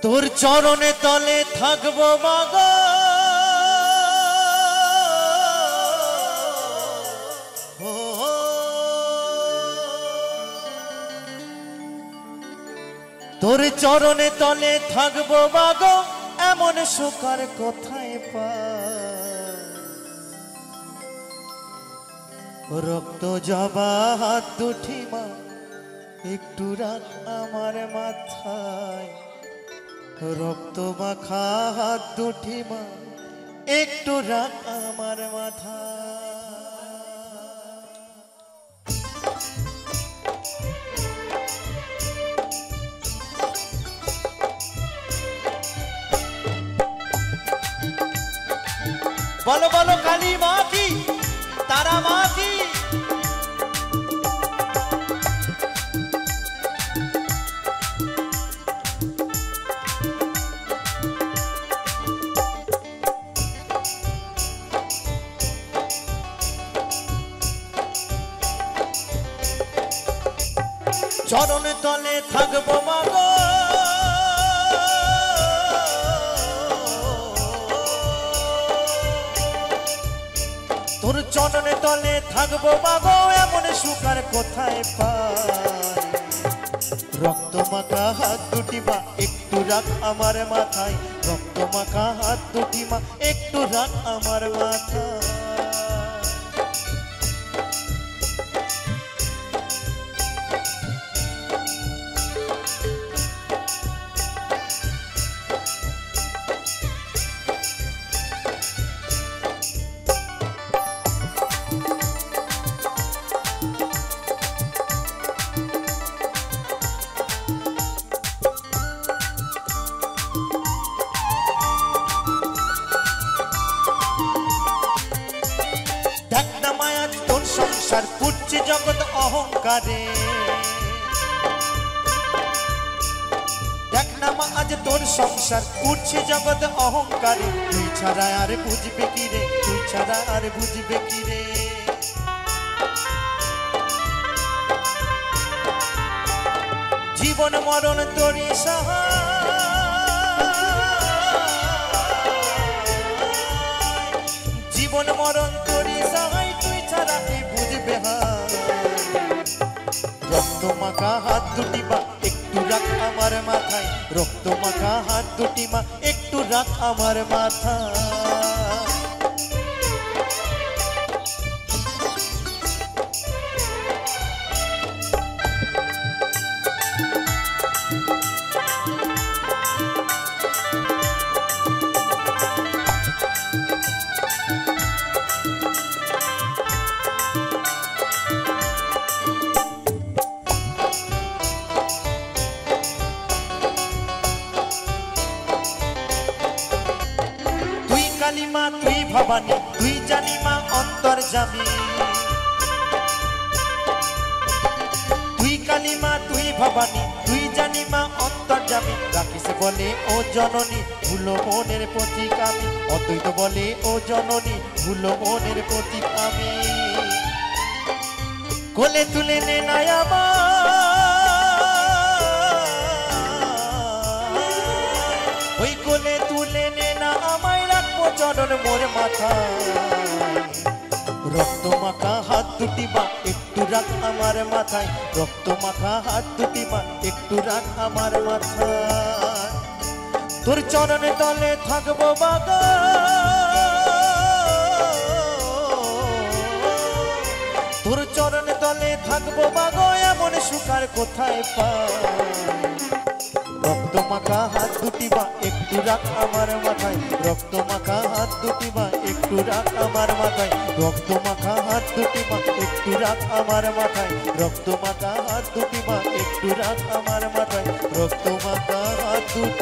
তোর চরণে তলে থাকবো মাগো তোর চরণে তলে থাকবো মাগো এমন সুকার কোথায় পাই রক্ত জবা হাত দুটি মা একটু রাখ আমার মাথায় রক্ত মাখা হাত দুটি মা একটু রাখ আমার মাথায় बोलो बोलो काली माँ की तारा माँ की चरण तले थाकबो मागो তোর চরণে তলে থাকবো মাগো এমন সুকার কোথায় পাই রক্ত মাখা হাত দুটি মা একটু রাখ আমার মাথায় রক্ত মাখা হাত দুটি মা একটু রাখ আমার মাথায় संसार पुच्छ जगत अहंकारे देख ना मा आज तोर संसार पुच्छ जगत अहंकारे तुई छाड़ा आर बुझबे कि रे तुई छाड़ा आर बुझबे कि रे जीवन मरण तोरी सहाय जीवन मरण तोरी सहाय रक्त माखा हाथ दुटी मा एकटू राख आमार माथाय रक्त माखा हाथ दुटी मा एकटू राख आमार माथाय कालीमा तुई भवानी तुई जानी मा अंतर्जामी तुई कालीमा तुई भवानी तुई जानी मा अंतर्जामी राखिस बोले ओ जननी भूलो मनेर प्रतीक आमी अद्वैत बोले ओ जननी भूलो मनेर प्रतीक आमी कोले तुले ने नायामा ओई कोले तुले ने ना आमाय चरण मोर माथाय रक्त माखा हाथ दुटी मा एकटू राख आमार माथाय रक्त माखा हाथ दुटी मा एकटू राख आमार माथाय तोर चरण तले थाकबो मागो तोर चरण तले थाकबो मागो एमन सुखार कोथाय पाই रक्त माखा हाथ दुटी मा एकटू राख आमार माथाय रक्त माखा हाथ दुटी मा एकटू राख आमार माथाय रक्त माखा हाथ दुटी मा एकटू राख आमार माथाय रक्त माखा हाथ दुटी मा एकटू राख आमार माथाय रक्त माखा हाथ दुटी